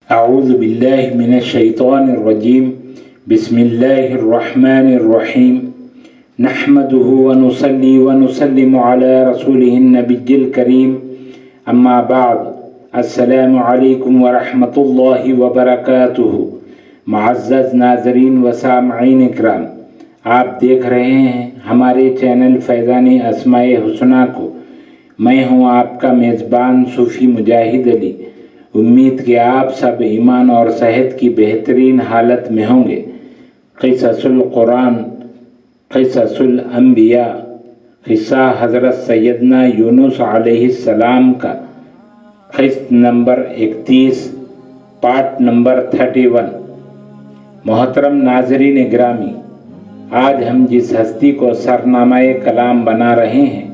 اعوذ باللہ من الشیطان الرجیم بسم اللہ الرحمن الرحیم نحمده ونصلي ونسلم على رسوله النبی الکریم اما بعد السلام علیکم ورحمۃ اللہ وبرکاتہ۔ معزز ناظرین و سامعین اکرام، آپ دیکھ رہے ہیں ہمارے چینل فیضان اسماء حسنہ کو۔ میں ہوں آپ کا میزبان صوفی مجاہد علی۔ امید کہ آپ سب ایمان اور صحت کی بہترین حالت میں ہوں گے۔ قصص القرآن، قصص الانبیاء، قصہ حضرت سیدنا یونس علیہ السلام کا، قسط نمبر 31، پارٹ نمبر 31۔ محترم ناظرین گرامی، آج ہم جس ہستی کو سرنامہ کلام بنا رہے ہیں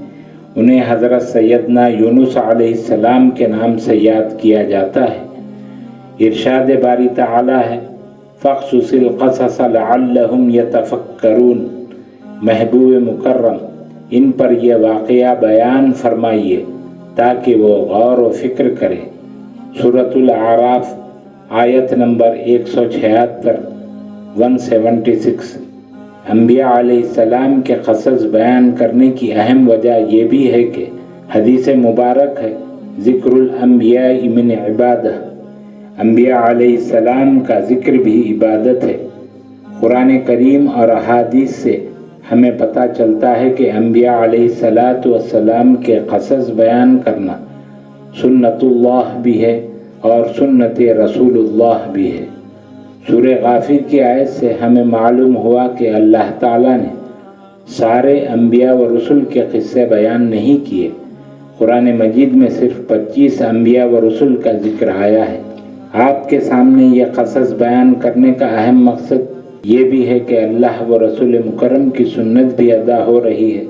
انہیں حضرت سیدنا یونس علیہ السلام کے نام سے یاد کیا جاتا ہے۔ ارشاد باری تعالی ہے، فَاقْصُصِ الْقَصَصَ لَعَلَّهُمْ يَتَفَكَّرُونَ۔ محبوب مکرم، ان پر یہ واقعہ بیان فرمائیے تاکہ وہ غور و فکر کریں۔ سورۃ الاعراف، آیت نمبر 176، 176۔ انبیاء علیہ السلام کے قصص بیان کرنے کی اہم وجہ یہ بھی ہے کہ حدیث مبارک ہے، ذکر الانبیاء من عبادہ، انبیاء علیہ السلام کا ذکر بھی عبادت ہے۔ قرآن کریم اور احادیث سے ہمیں پتہ چلتا ہے کہ انبیاء علیہ السلام کے قصص بیان کرنا سنت اللہ بھی ہے اور سنت رسول اللہ بھی ہے۔ سورہ غافر کی آیت سے ہمیں معلوم ہوا کہ اللہ تعالیٰ نے سارے انبیاء و رسل کے قصے بیان نہیں کیے۔ قرآن مجید میں صرف 25 انبیاء و رسل کا ذکر آیا ہے۔ آپ کے سامنے یہ قصص بیان کرنے کا اہم مقصد یہ بھی ہے کہ اللہ و رسول مکرم کی سنت بھی ادا ہو رہی ہے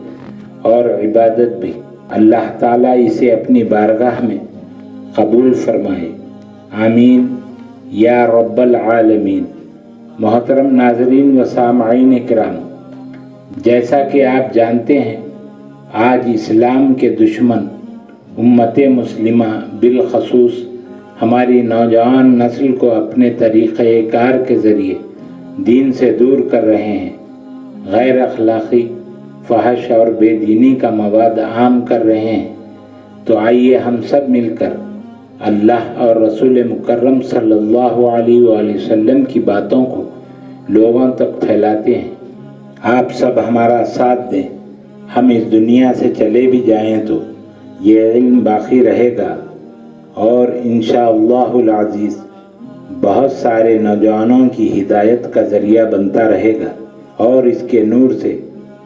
اور عبادت بھی۔ اللہ تعالیٰ اسے اپنی بارگاہ میں قبول فرمائے، آمین یا رب العالمین۔ محترم ناظرین و سامعین اکرام، جیسا کہ آپ جانتے ہیں آج اسلام کے دشمن امت مسلمہ بالخصوص ہماری نوجوان نسل کو اپنے طریقہ کار کے ذریعے دین سے دور کر رہے ہیں، غیر اخلاقی، فحش اور بے دینی کا مواد عام کر رہے ہیں۔ تو آئیے ہم سب مل کر اللہ اور رسول مکرم صلی اللہ علیہ وآلہ وسلم کی باتوں کو لوگوں تک پھیلاتے ہیں۔ آپ سب ہمارا ساتھ دیں۔ ہم اس دنیا سے چلے بھی جائیں تو یہ علم باقی رہے گا اور انشاءاللہ العزیز بہت سارے نوجوانوں کی ہدایت کا ذریعہ بنتا رہے گا، اور اس کے نور سے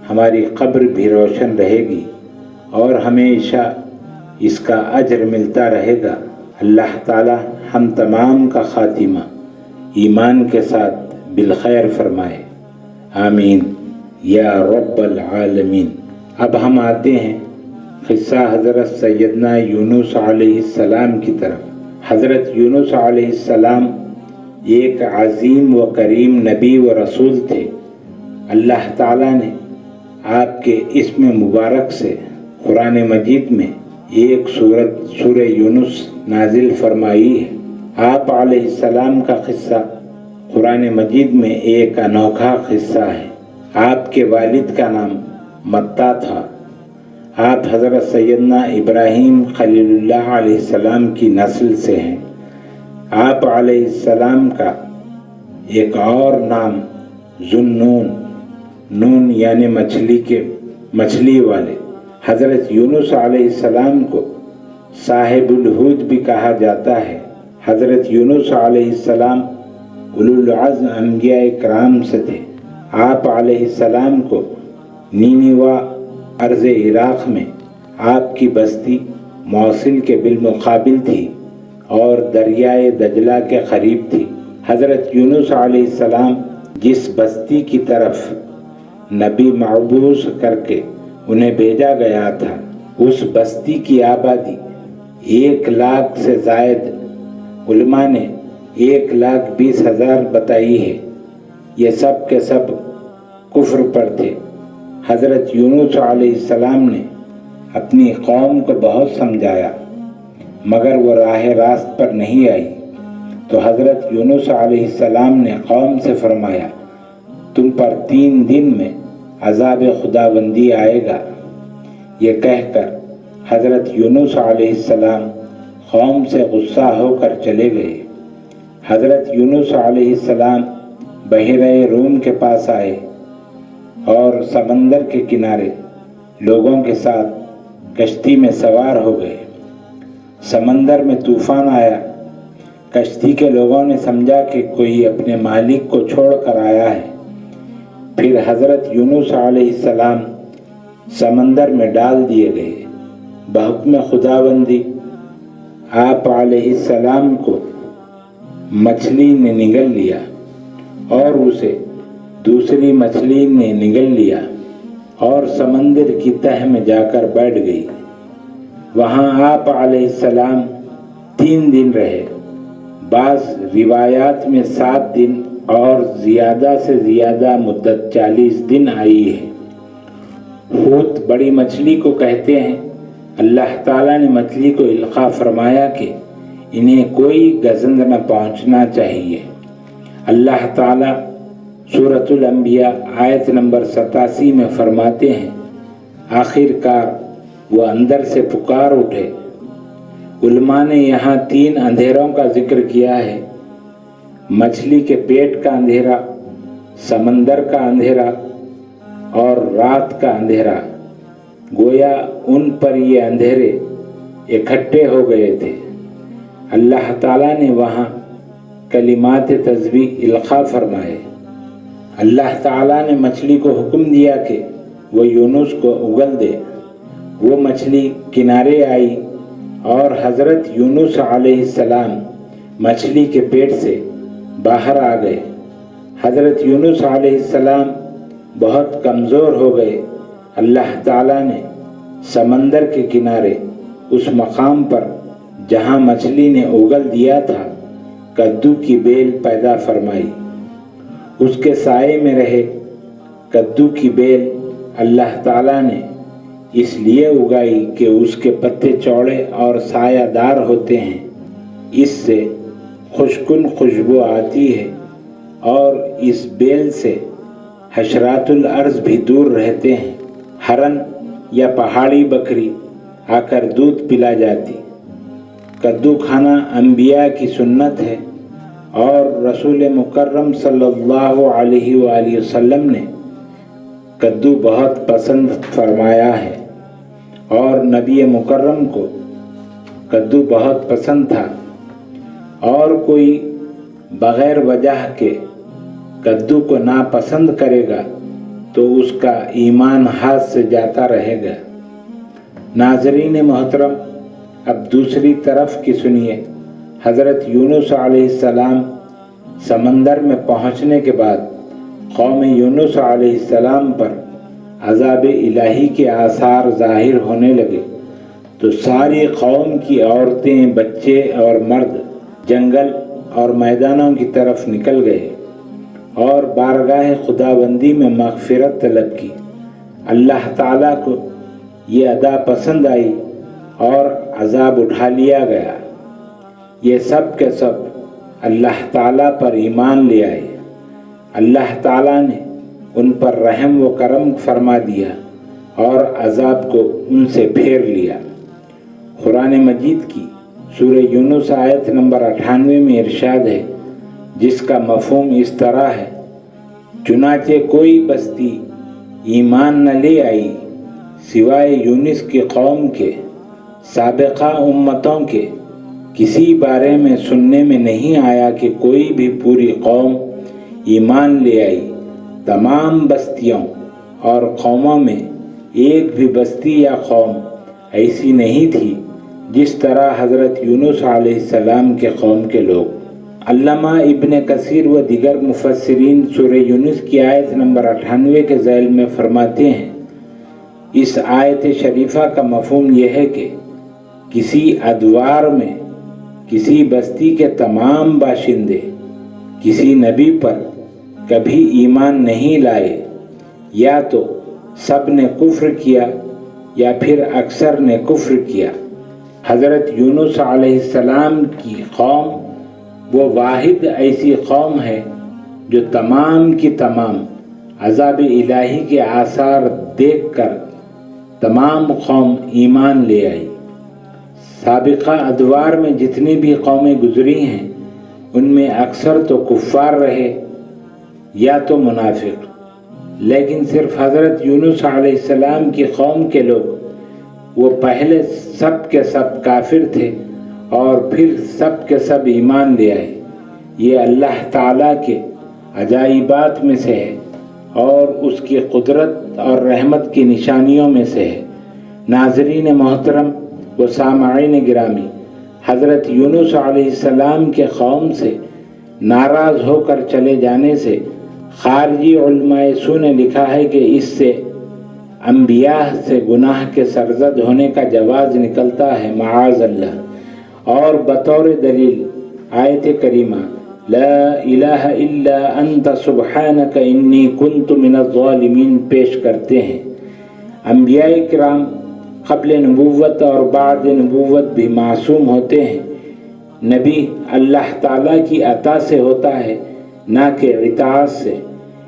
ہماری قبر بھی روشن رہے گی اور ہمیشہ اس کا اجر ملتا رہے گا۔ اللہ تعالی ہم تمام کا خاتمہ ایمان کے ساتھ بالخیر فرمائے، آمین یا رب العالمین۔ اب ہم آتے ہیں قصہ حضرت سیدنا یونس علیہ السلام کی طرف۔ حضرت یونس علیہ السلام ایک عظیم و کریم نبی و رسول تھے۔ اللہ تعالیٰ نے آپ کے اسم مبارک سے قرآن مجید میں ایک سورہ یونس نازل فرمائی ہے۔ آپ علیہ السلام کا قصہ قرآن مجید میں ایک انوکھا قصہ ہے۔ آپ کے والد کا نام متا تھا۔ آپ حضرت سیدنا ابراہیم خلیل اللہ علیہ السلام کی نسل سے ہیں۔ آپ علیہ السلام کا ایک اور نام ذوالنون، نون یعنی مچھلی والے۔ حضرت یونس علیہ السلام کو صاحب الحوت بھی کہا جاتا ہے۔ حضرت یونس علیہ السلام اولو العزم انبیاء کرام سے تھے۔ آپ علیہ السلام کو نینوہ ارض عراق میں آپ کی بستی موصل کے بالمقابل تھی اور دریائے دجلہ کے قریب تھی۔ حضرت یونس علیہ السلام جس بستی کی طرف نبی مبعوث کر کے انہیں بھیجا گیا تھا، اس بستی کی آبادی 1,00,000 سے زائد، علماء نے 1,20,000 بتائی ہے۔ یہ سب کے سب کفر پر تھے۔ حضرت یونس علیہ السلام نے اپنی قوم کو بہت سمجھایا مگر وہ راہ راست پر نہیں آئی۔ تو حضرت یونس علیہ السلام نے قوم سے فرمایا تم پر 3 دن میں عذاب خداوندی آئے گا۔ یہ کہہ کر حضرت یونس علیہ السلام قوم سے غصہ ہو کر چلے گئے۔ حضرت یونس علیہ السلام بحیرہ روم کے پاس آئے اور سمندر کے کنارے لوگوں کے ساتھ کشتی میں سوار ہو گئے۔ سمندر میں طوفان آیا۔ کشتی کے لوگوں نے سمجھا کہ کوئی اپنے مالک کو چھوڑ کر آیا ہے۔ پھر حضرت یونس علیہ السلام سمندر میں ڈال دیے گئے۔ بحکم خداوندی آپ علیہ السلام کو مچھلی نے نگل لیا اور اسے دوسری مچھلی نے نگل لیا اور سمندر کی تہ میں جا کر بیٹھ گئی۔ وہاں آپ علیہ السلام 3 دن رہے۔ بعض روایات میں 7 دن اور زیادہ سے زیادہ مدت 40 دن آئی ہے۔ حوت بڑی مچھلی کو کہتے ہیں۔ اللہ تعالیٰ نے مچھلی کو القاء فرمایا کہ انہیں کوئی گزند نہ پہنچنا چاہیے۔ اللہ تعالیٰ سورۃ الانبیاء آیت نمبر 87 میں فرماتے ہیں آخر کار وہ اندر سے پکار اٹھے۔ علماء نے یہاں 3 اندھیروں کا ذکر کیا ہے: مچھلی کے پیٹ کا اندھیرا، سمندر کا اندھیرا اور رات کا اندھیرا۔ گویا ان پر یہ اندھیرے اکٹھے ہو گئے تھے۔ اللہ تعالیٰ نے وہاں کلمات تسبیح القاء فرمائے۔ اللہ تعالیٰ نے مچھلی کو حکم دیا کہ وہ یونس کو اگل دے۔ وہ مچھلی کنارے آئی اور حضرت یونس علیہ السلام مچھلی کے پیٹ سے باہر آ گئے۔ حضرت یونس علیہ السلام بہت کمزور ہو گئے۔ اللہ تعالیٰ نے سمندر کے کنارے اس مقام پر جہاں مچھلی نے اگل دیا تھا کدو کی بیل پیدا فرمائی۔ اس کے سائے میں رہے۔ کدو کی بیل اللہ تعالیٰ نے اس لیے اگائی کہ اس کے پتے چوڑے اور سایہ دار ہوتے ہیں، اس سے خوشگن خوشبو آتی ہے اور اس بیل سے حشرات الارض بھی دور رہتے ہیں۔ ہرن یا پہاڑی بکری آ کر دودھ پلا جاتی۔ کدو کھانا انبیاء کی سنت ہے اور رسول مکرم صلی اللہ علیہ وآلہ وسلم نے کدو بہت پسند فرمایا ہے اور نبی مکرم کو کدو بہت پسند تھا، اور کوئی بغیر وجہ کے کدو کو ناپسند کرے گا تو اس کا ایمان ہاتھ سے جاتا رہے گا۔ ناظرین محترم، اب دوسری طرف کی سنیے۔ حضرت یونس علیہ السلام سمندر میں پہنچنے کے بعد قوم یونس علیہ السلام پر عذاب الہی کے آثار ظاہر ہونے لگے تو ساری قوم کی عورتیں، بچے اور مرد جنگل اور میدانوں کی طرف نکل گئے اور بارگاہ خداوندی میں مغفرت طلب کی۔ اللہ تعالیٰ کو یہ ادا پسند آئی اور عذاب اٹھا لیا گیا۔ یہ سب کے سب اللہ تعالیٰ پر ایمان لے آئے۔ اللہ تعالیٰ نے ان پر رحم و کرم فرما دیا اور عذاب کو ان سے پھیر لیا۔ قرآن مجید کی سورہ یونس آیت نمبر 98 میں ارشاد ہے، جس کا مفہوم اس طرح ہے: چنانچہ کوئی بستی ایمان نہ لے آئی سوائے یونس کی قوم کے، سابقہ امتوں کے کسی بارے میں سننے میں نہیں آیا کہ کوئی بھی پوری قوم ایمان لے آئی۔ تمام بستیوں اور قوموں میں ایک بھی بستی یا قوم ایسی نہیں تھی جس طرح حضرت یونس علیہ السلام کے قوم کے لوگ۔ علامہ ابن کثیر و دیگر مفسرین سورہ یونس کی آیت نمبر 98 کے ذیل میں فرماتے ہیں، اس آیت شریفہ کا مفہوم یہ ہے کہ کسی ادوار میں کسی بستی کے تمام باشندے کسی نبی پر کبھی ایمان نہیں لائے، یا تو سب نے کفر کیا یا پھر اکثر نے کفر کیا۔ حضرت یونس علیہ السلام کی قوم وہ واحد ایسی قوم ہے جو تمام کی تمام عذاب الہی کے آثار دیکھ کر تمام قوم ایمان لے آئی۔ سابقہ ادوار میں جتنی بھی قومیں گزری ہیں ان میں اکثر تو کفار رہے یا تو منافق، لیکن صرف حضرت یونس علیہ السلام کی قوم کے لوگ وہ پہلے سب کے سب کافر تھے اور پھر سب کے سب ایمان لے آئے۔ یہ اللہ تعالیٰ کے عجائبات میں سے ہے اور اس کی قدرت اور رحمت کی نشانیوں میں سے ہے۔ ناظرین محترم و سامعین گرامی، حضرت یونس علیہ السلام کے قوم سے ناراض ہو کر چلے جانے سے خارجی علماء سو نے لکھا ہے کہ اس سے انبیاء سے گناہ کے سرزد ہونے کا جواز نکلتا ہے، معاذ اللہ۔ اور بطور دلیل آیت کریمہ لا الہ الا انت سبحانک انی کنت من الظالمین پیش کرتے ہیں۔ انبیاء کرام قبل نبوت اور بعد نبوت بھی معصوم ہوتے ہیں۔ نبی اللہ تعالیٰ کی عطا سے ہوتا ہے، نہ کہ اطاعت سے۔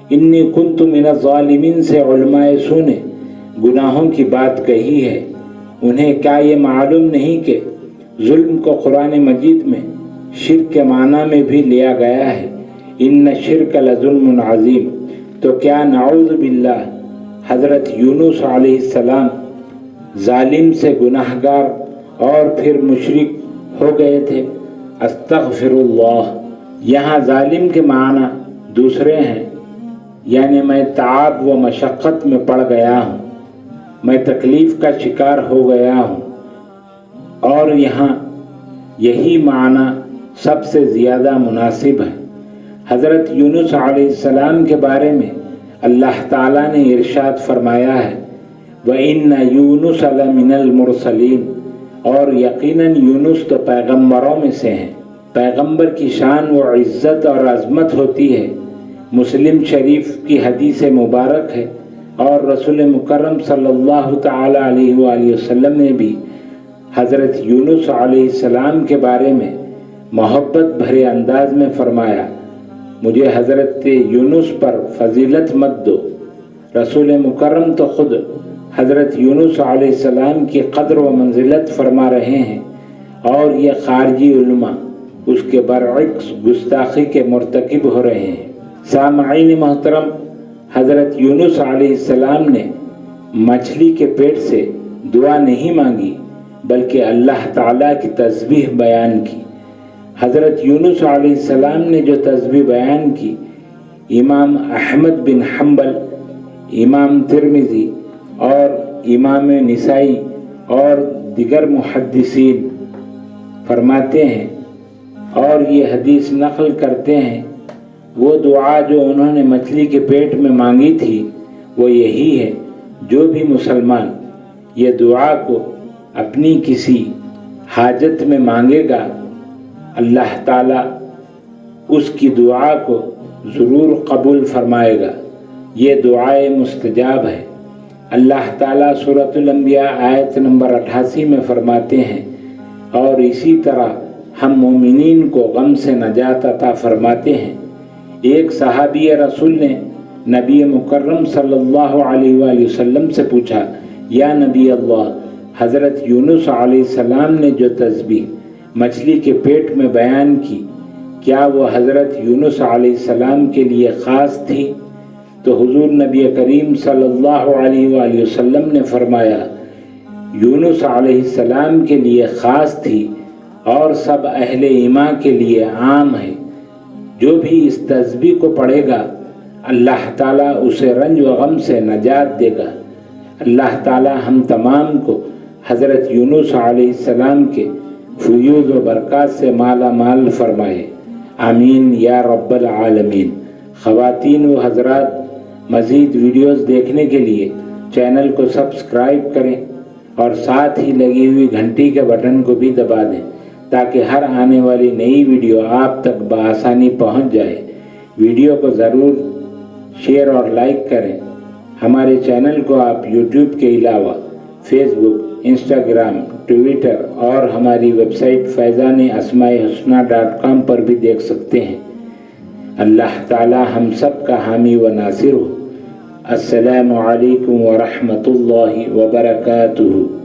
انی کنت من الظالمین سے علماء سو نے گناہوں کی بات کہی ہے۔ انہیں کیا یہ معلوم نہیں کہ ظلم کو قرآن مجید میں شرک کے معنی میں بھی لیا گیا ہے، ان الشرک لظلم عظیم۔ تو کیا نعوذ باللہ حضرت یونس علیہ السلام ظالم سے گناہگار اور پھر مشرک ہو گئے تھے؟ استغفر اللہ۔ یہاں ظالم کے معنی دوسرے ہیں، یعنی میں تعب و مشقت میں پڑ گیا ہوں، میں تکلیف کا شکار ہو گیا ہوں، اور یہاں یہی معنی سب سے زیادہ مناسب ہے۔ حضرت یونس علیہ السلام کے بارے میں اللہ تعالیٰ نے ارشاد فرمایا ہے وَإِنَّ يُونُسَ لَمِنَ الْمُرْسَلِينَ، اور یقیناً یونس تو پیغمبروں میں سے ہیں۔ پیغمبر کی شان و عزت اور عظمت ہوتی ہے۔ مسلم شریف کی حدیث مبارک ہے، اور رسول مکرم صلی اللہ تعالی علیہ وآلہ وسلم نے بھی حضرت یونس علیہ السلام کے بارے میں محبت بھرے انداز میں فرمایا مجھے حضرت یونس پر فضیلت مت دو۔ رسول مکرم تو خود حضرت یونس علیہ السلام کی قدر و منزلت فرما رہے ہیں، اور یہ خارجی علماء اس کے برعکس گستاخی کے مرتکب ہو رہے ہیں۔ سامعین محترم، حضرت یونس علیہ السلام نے مچھلی کے پیٹ سے دعا نہیں مانگی بلکہ اللہ تعالیٰ کی تسبیح بیان کی۔ حضرت یونس علیہ السلام نے جو تسبیح بیان کی، امام احمد بن حنبل، امام ترمذی اور امام نسائی اور دیگر محدثین فرماتے ہیں اور یہ حدیث نقل کرتے ہیں، وہ دعا جو انہوں نے مچھلی کے پیٹ میں مانگی تھی وہ یہی ہے، جو بھی مسلمان یہ دعا کو اپنی کسی حاجت میں مانگے گا، اللہ تعالیٰ اس کی دعا کو ضرور قبول فرمائے گا۔ یہ دعائے مستجاب ہے۔ اللہ تعالیٰ سورۃ الانبیاء آیت نمبر 88 میں فرماتے ہیں، اور اسی طرح ہم مومنین کو غم سے نجات عطا فرماتے ہیں۔ ایک صحابی رسول نے نبی مکرم صلی اللہ علیہ وآلہ وسلم سے پوچھا، یا نبی اللہ، حضرت یونس علیہ السلام نے جو تسبیح مچھلی کے پیٹ میں بیان کی، کیا وہ حضرت یونس علیہ السلام کے لیے خاص تھی؟ تو حضور نبی کریم صلی اللہ علیہ وآلہ وسلم نے فرمایا، یونس علیہ السلام کے لیے خاص تھی اور سب اہل ایمان کے لیے عام ہے۔ جو بھی اس تسبیح کو پڑھے گا اللہ تعالیٰ اسے رنج و غم سے نجات دے گا۔ اللہ تعالیٰ ہم تمام کو حضرت یونس علیہ السلام کے فیوض و برکات سے مالا مال فرمائے، آمین یا رب العالمین۔ خواتین و حضرات، مزید ویڈیوز دیکھنے کے لیے چینل کو سبسکرائب کریں اور ساتھ ہی لگی ہوئی گھنٹی کے بٹن کو بھی دبا دیں تاکہ ہر آنے والی نئی ویڈیو آپ تک بآسانی پہنچ جائے۔ ویڈیو کو ضرور شیئر اور لائک کریں۔ ہمارے چینل کو آپ یوٹیوب کے علاوہ فیس بک، انسٹاگرام، ٹویٹر اور ہماری ویب سائٹ فیضاناسماء-الحسنی.com پر بھی دیکھ سکتے ہیں۔ اللہ تعالی ہم سب کا حامی و ناصر ہو۔ السلام علیکم ورحمۃ اللہ وبرکاتہ۔